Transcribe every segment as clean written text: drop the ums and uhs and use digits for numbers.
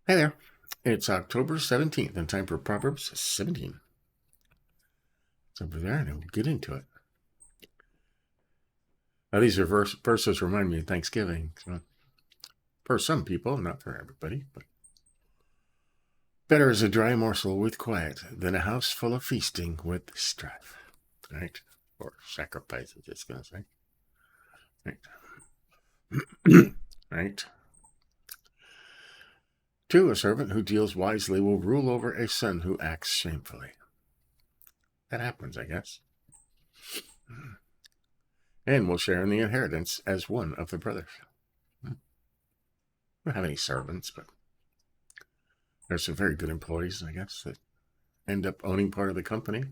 Hey there. It's October 17th and time for Proverbs 17. It's over there and we'll get into it. Now, these are verses remind me of Thanksgiving. So for some people, not for everybody, but better is a dry morsel with quiet than a house full of feasting with strife. Right? Or sacrifice, it's just going to say. Right? Right? 2, a servant who deals wisely will rule over a son who acts shamefully. That happens, I guess. And will share in the inheritance as one of the brothers. I don't have any servants, but there's some very good employees, I guess, that end up owning part of the company.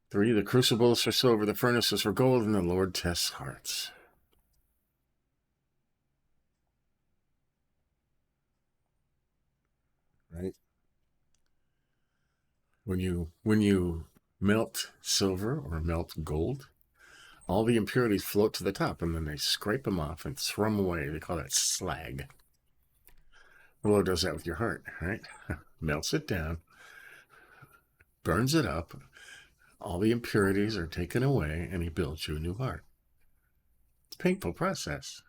3, the crucible is for silver, the furnace is for gold, and the Lord tests hearts. Right? When you melt silver or melt gold, all the impurities float to the top, and then they scrape them off and throw them away. They call that slag. The Lord does that with your heart, right? Melts it down, burns it up, all the impurities are taken away, and he builds you a new heart. It's a painful process.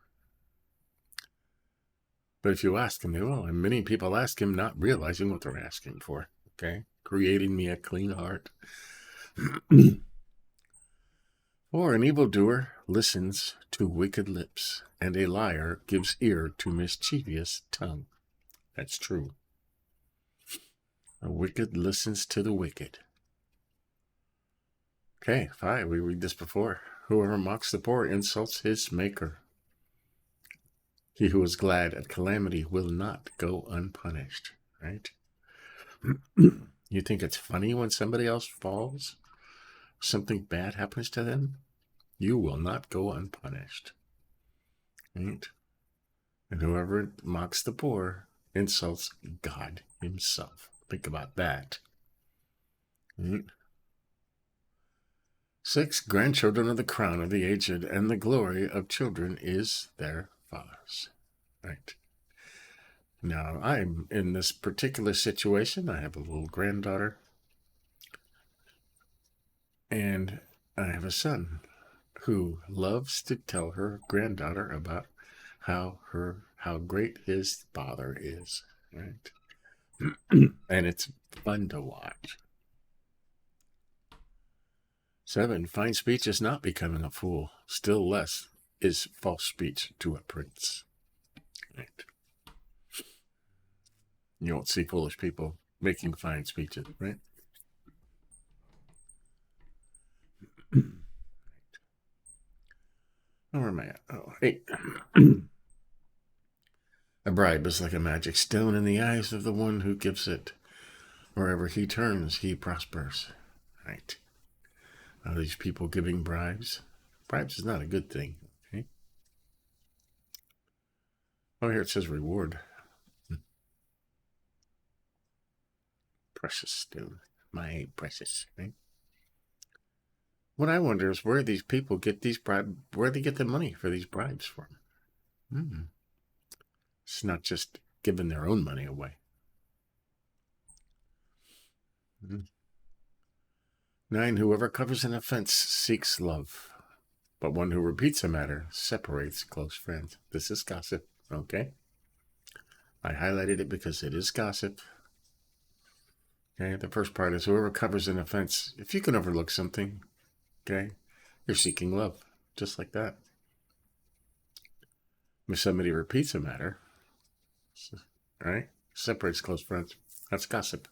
But if you ask him, well, and many people ask him not realizing what they're asking for, okay? Creating me a clean heart. Or an evildoer listens to wicked lips, and a liar gives ear to mischievous tongue. That's true. A wicked listens to the wicked. Okay, 5, we read this before. Whoever mocks the poor insults his maker. He who is glad at calamity will not go unpunished, right? You think it's funny when somebody else falls? Something bad happens to them? You will not go unpunished, right? And whoever mocks the poor insults God himself. Think about that. Right? 6, grandchildren are the crown of the aged, and the glory of children is their fathers. Right. Now, I'm in this particular situation. I have a little granddaughter, and I have a son who loves to tell her granddaughter about how great his father is, right? And it's fun to watch. 7, fine speech is not becoming a fool. Still less is false speech to a prince. Right. You won't see foolish people making fine speeches, right? Where am I at? Oh, 8. A bribe is like a magic stone in the eyes of the one who gives it. Wherever he turns, he prospers. Right. Are these people giving bribes? Bribes is not a good thing. Okay. Oh, here it says reward. Precious stone. My precious, right? What I wonder is where these people get these bribes, where they get the money for these bribes from. It's not just giving their own money away. 9, whoever covers an offense seeks love, but one who repeats a matter separates close friends. This is gossip, okay? I highlighted it because it is gossip. Okay, the first part is whoever covers an offense. If you can overlook something, okay, you're seeking love, just like that. If somebody repeats a matter, right, separates close friends. That's gossip.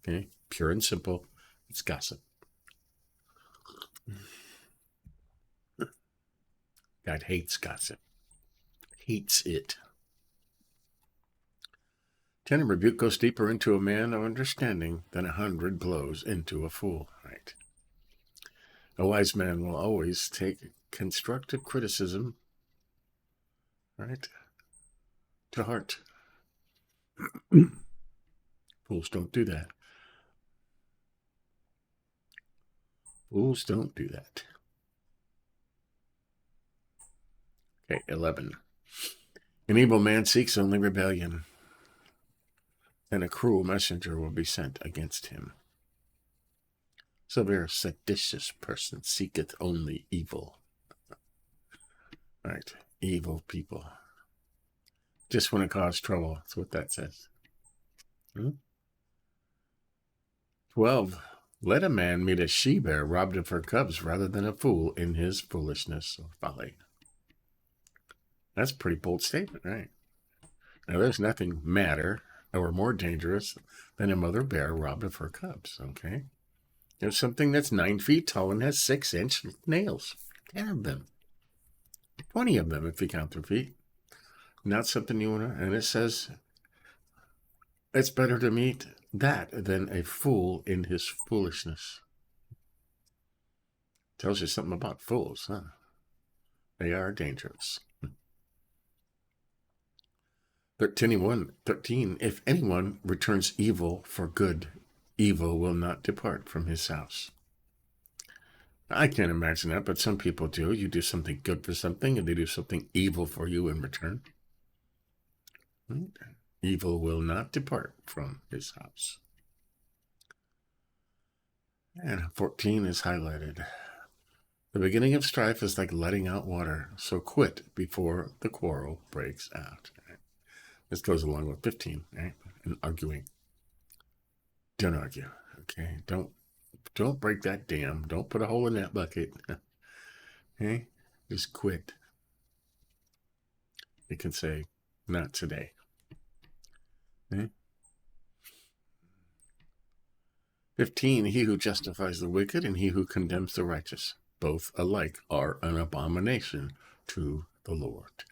Okay, pure and simple. It's gossip. God hates gossip. Hates it. 10, a rebuke goes deeper into a man of understanding than 100 blows into a fool. Right. A wise man will always take constructive criticism, right, to heart. Fools don't do that. Fools don't do that. Okay, 11. An evil man seeks only rebellion, and a cruel messenger will be sent against him. So a very seditious person seeketh only evil. Right, evil people. Just want to cause trouble. That's what that says. 12. Let a man meet a she-bear robbed of her cubs rather than a fool in his foolishness or folly. That's a pretty bold statement, right? Now, there's nothing madder or more dangerous than a mother bear robbed of her cubs, okay? There's something that's 9 feet tall and has 6-inch nails. 10 of them. 20 of them if you count their feet. Not something you want to... And it says it's better to meet that than a fool in his foolishness. Tells you something about fools, huh? They are dangerous. 13, if anyone returns evil for good, evil will not depart from his house. I can't imagine that, but some people do. You do something good for something, and they do something evil for you in return. Evil will not depart from his house. And 14 is highlighted. The beginning of strife is like letting out water, so quit before the quarrel breaks out. This goes along with 15, right? And arguing. Don't argue, okay? Don't break that dam. Don't put a hole in that bucket. Okay? Just quit. You can say, not today. Okay? 15, he who justifies the wicked and he who condemns the righteous, both alike are an abomination to the Lord.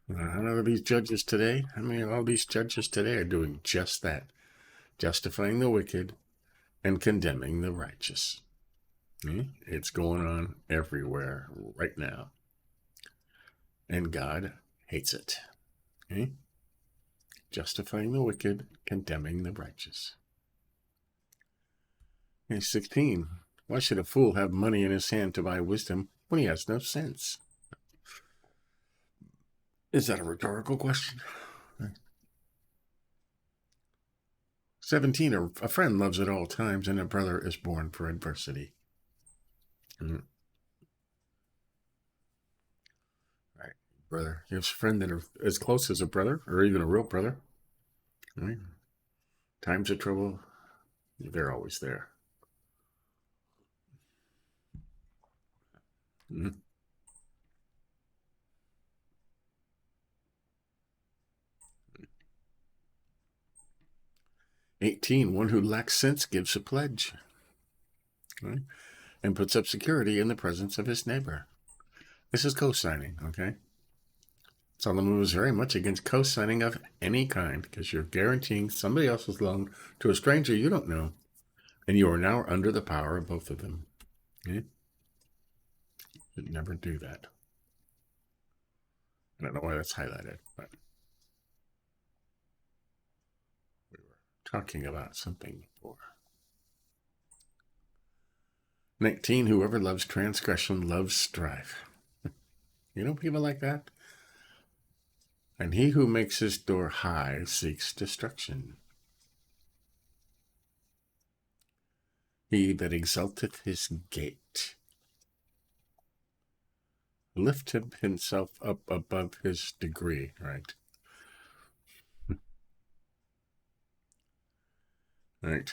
None of these judges today, all these judges today are doing just that. Justifying the wicked and condemning the righteous. It's going on everywhere right now. And God hates it. Justifying the wicked, condemning the righteous. 16. Why should a fool have money in his hand to buy wisdom when he has no sense? Is that a rhetorical question? 17. A friend loves at all times, and a brother is born for adversity. Right. Brother. You have a friend that are as close as a brother, or even a real brother. Right. Times of trouble, they're always there. 18, one who lacks sense gives a pledge, right? And puts up security in the presence of his neighbor. This is co-signing, okay? Solomon was very much against co-signing of any kind because you're guaranteeing somebody else's loan to a stranger you don't know, and you are now under the power of both of them. Okay? You'd never do that. I don't know why that's highlighted, but we were talking about something before. 19, whoever loves transgression loves strife. You know people like that? And he who makes his door high seeks destruction. He that exalteth his gate lifteth himself up above his degree, right? Right.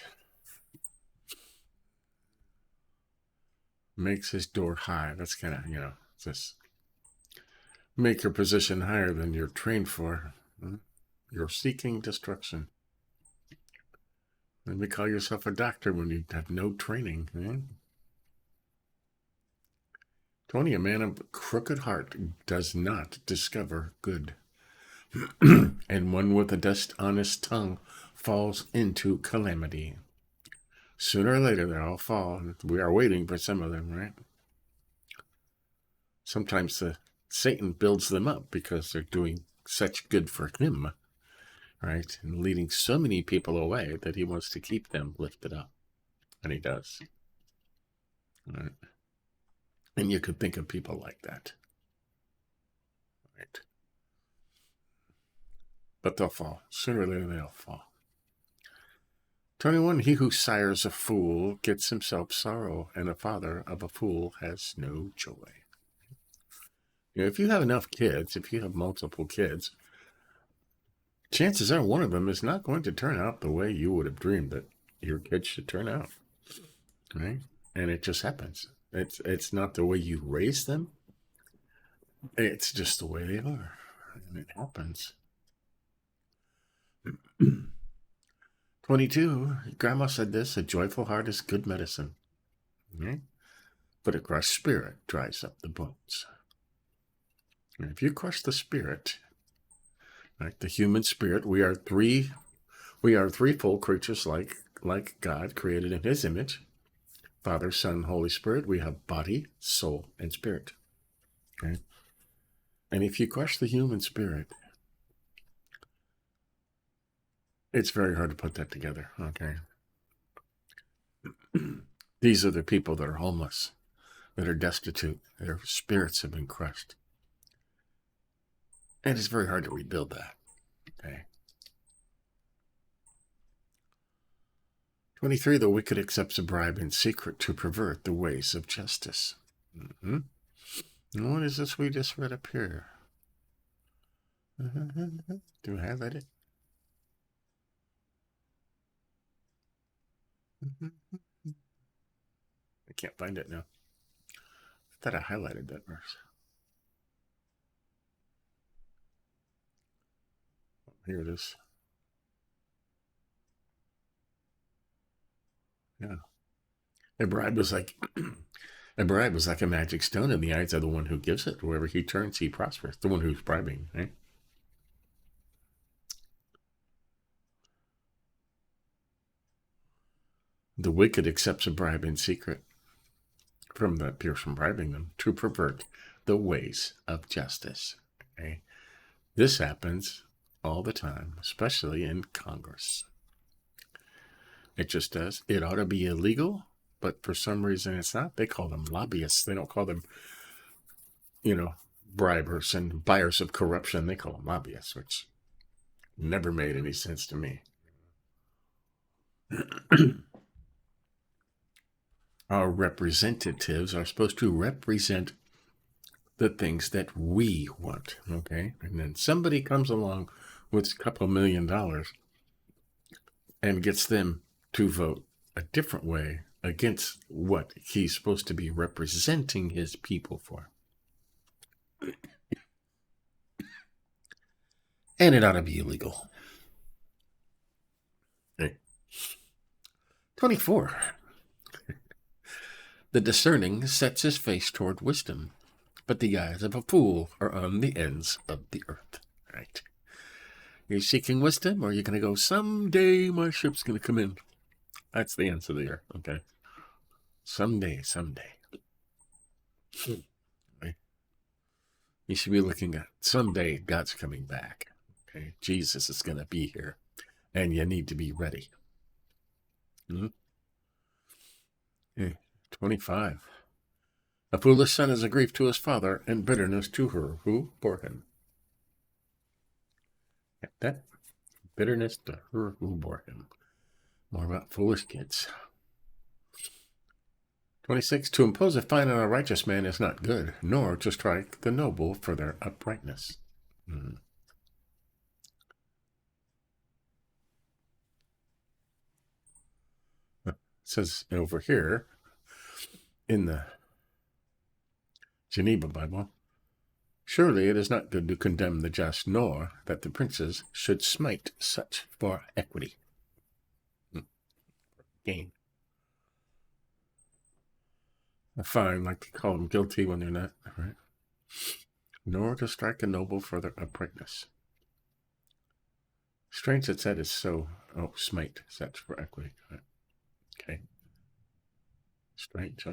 Makes his door high. That's kind of, just make your position higher than you're trained for. You're seeking destruction. Maybe call yourself a doctor when you have no training. 20, a man of crooked heart does not discover good. And one with a dishonest tongue falls into calamity. Sooner or later, they all fall. We are waiting for some of them, right? Sometimes Satan builds them up because they're doing such good for him, right? And leading so many people away that he wants to keep them lifted up. And he does. Right? And you could think of people like that. Right? but they'll fall. Sooner or later, they'll fall. 21, he who sires a fool gets himself sorrow, and a father of a fool has no joy. If you have enough kids, if you have multiple kids, chances are one of them is not going to turn out the way you would have dreamed that your kids should turn out, right? And it just happens. It's not the way you raise them. It's just the way they are, and it happens. 22, Grandma said this, a joyful heart is good medicine, right? But a crushed spirit dries up the bones. And if you crush the spirit, like the human spirit, we are threefold creatures like God, created in his image. Father, Son, Holy Spirit. We have body, soul, and spirit. Okay? And if you crush the human spirit, it's very hard to put that together. Okay? These are the people that are homeless, that are destitute. Their spirits have been crushed. And it's very hard to rebuild that. Okay? 23, the wicked accepts a bribe in secret to pervert the ways of justice. Mm-hmm. And what is this we just read up here? Do I highlight it? I can't find it now. I thought I highlighted that verse. Here it is. Yeah. A bribe was like a magic stone in the eyes of the one who gives it. Wherever he turns, he prospers. The one who's bribing, right? The wicked accepts a bribe in secret from the person bribing them to pervert the ways of justice. Okay? This happens all the time, especially in Congress. It just does. It ought to be illegal, but for some reason it's not. They call them lobbyists. They don't call them, bribers and buyers of corruption. They call them lobbyists, which never made any sense to me. Our representatives are supposed to represent the things that we want, okay? And then somebody comes along with a couple $1 million and gets them to vote a different way against what he's supposed to be representing his people for. And it ought to be illegal. Okay. 24. The discerning sets his face toward wisdom, but the eyes of a fool are on the ends of the earth. Right? You're seeking wisdom, or you're going to go, someday my ship's going to come in. That's the answer there, okay? Someday. Okay? You should be looking at someday God's coming back. Okay? Jesus is going to be here, and you need to be ready. Okay. 25. A foolish son is a grief to his father, and bitterness to her who bore him. Get that? Bitterness to her who bore him. More about foolish kids. 26. To impose a fine on a righteous man is not good, nor to strike the noble for their uprightness. It says over here in the Geneva Bible, surely it is not good to condemn the just, nor that the princes should smite such for equity. Gain. A fine, like to call them guilty when they're not, right? Nor to strike a noble for their uprightness. Strange that said is so, smite such for equity. Right? Okay. Strange, huh?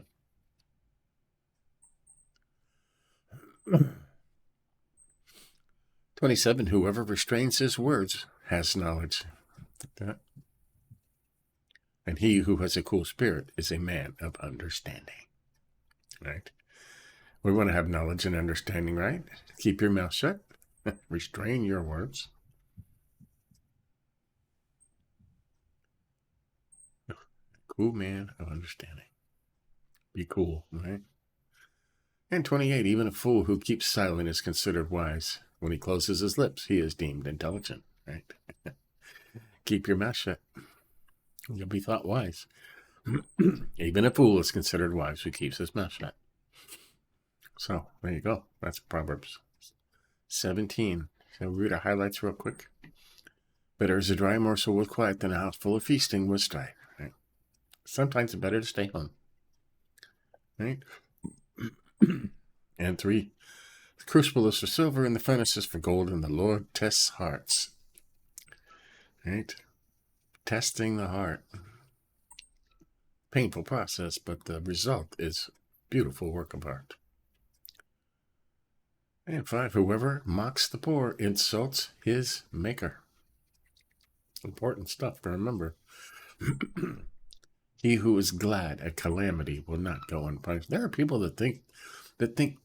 27. Whoever restrains his words has knowledge. And he who has a cool spirit is a man of understanding. Right? We want to have knowledge and understanding, right? Keep your mouth shut. Restrain your words. Cool man of understanding. Be cool, right? And 28, even a fool who keeps silent is considered wise. When he closes his lips, he is deemed intelligent, right? Keep your mouth shut. You'll be thought wise. Even a fool is considered wise who keeps his mouth shut. So there you go. That's Proverbs 17. So read our highlights real quick. Better is a dry morsel with quiet than a house full of feasting with strife. Right? Sometimes it's better to stay home. Right? And 3. The crucible is for silver and the furnace is for gold, and the Lord tests hearts. Right? Testing the heart. Painful process, but the result is beautiful work of art. And 5, whoever mocks the poor insults his maker. Important stuff to remember. He who is glad at calamity will not go unpunished. There are people that think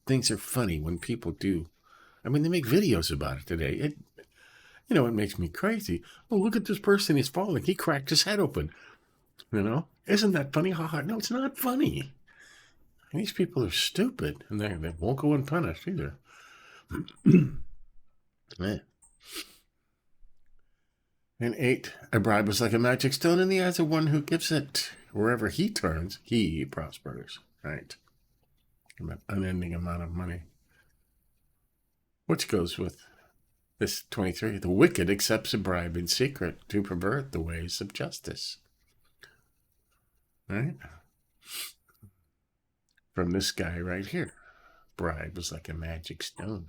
things are funny when people do. I mean, they make videos about it today. It makes me crazy. Oh, look at this person. He's falling. He cracked his head open. Isn't that funny? No, it's not funny. And these people are stupid, and they won't go unpunished either. Man. And 8, a bribe is like a magic stone in the eyes of one who gives it. Wherever he turns, he prospers. Right? An unending amount of money. Which goes with this 23. The wicked accepts a bribe in secret to pervert the ways of justice. Right? From this guy right here. Bribe is like a magic stone.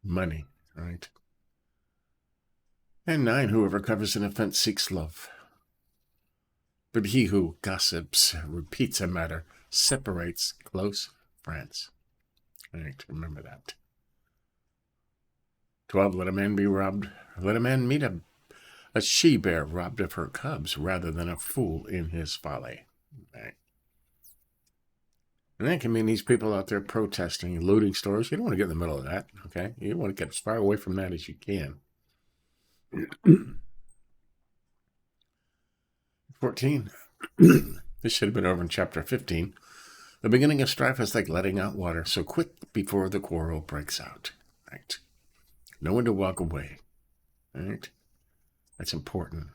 Money, right? And 9, whoever covers an offense seeks love. But he who gossips, repeats a matter, separates close friends. Right, remember that. 12, let a man meet a she-bear robbed of her cubs rather than a fool in his folly. Right. And that can mean these people out there protesting, looting stores. You don't want to get in the middle of that, okay? You want to get as far away from that as you can. 14. This should have been over in chapter 15. The beginning of strife is like letting out water, so quick before the quarrel breaks out. Right? Know when to walk away. Right? That's important.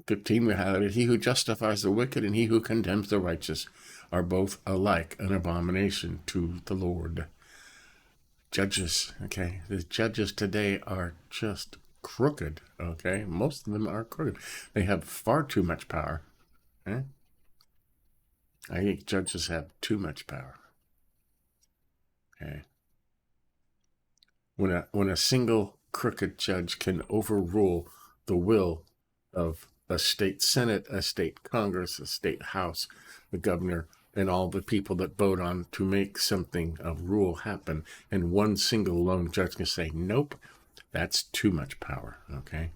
15, we highlighted, he who justifies the wicked and he who condemns the righteous are both alike an abomination to the Lord. Judges, okay? The judges today are just crooked, okay? Most of them are crooked. They have far too much power. Okay? I think judges have too much power. Okay? When a single crooked judge can overrule the will of a state senate, a state congress, a state house, the governor, and all the people that vote on to make something, a rule happen, and one single lone judge can say, nope, that's too much power, okay?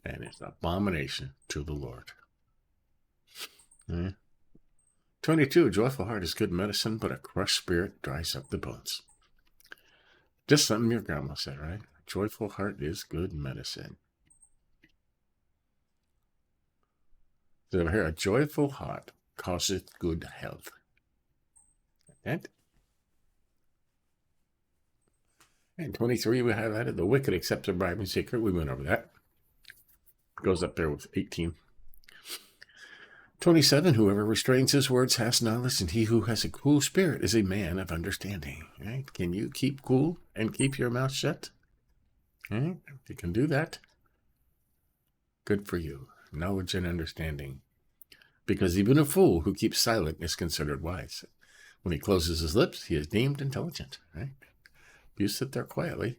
And it's an abomination to the Lord. Okay? 22, a joyful heart is good medicine, but a crushed spirit dries up the bones. Just something your grandma said, right? A joyful heart is good medicine. So over here, a joyful heart causeth good health. Okay? And 23, we highlighted the wicked accepts a bribe in secret. We went over that. Goes up there with 18. 27, whoever restrains his words has knowledge, and he who has a cool spirit is a man of understanding. Right? Can you keep cool and keep your mouth shut? Right? If you can do that, good for you. Knowledge and understanding. Because even a fool who keeps silent is considered wise. When he closes his lips, he is deemed intelligent. Right? You sit there quietly.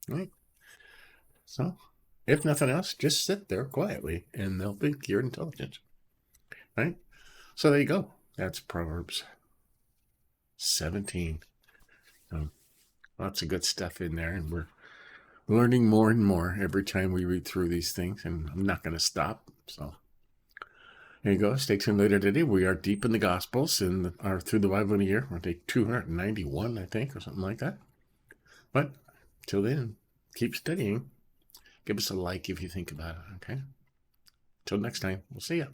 Right? So, if nothing else, just sit there quietly, and they'll think you're intelligent. Right? So there you go. That's Proverbs 17. Lots of good stuff in there, and we're learning more and more every time we read through these things, and I'm not going to stop. So there you go. Stay tuned later today. We are deep in the Gospels and are through the Bible in a year. We're day 291, I think, or something like that. But till then, keep studying. Give us a like if you think about it, okay? Till next time, we'll see ya.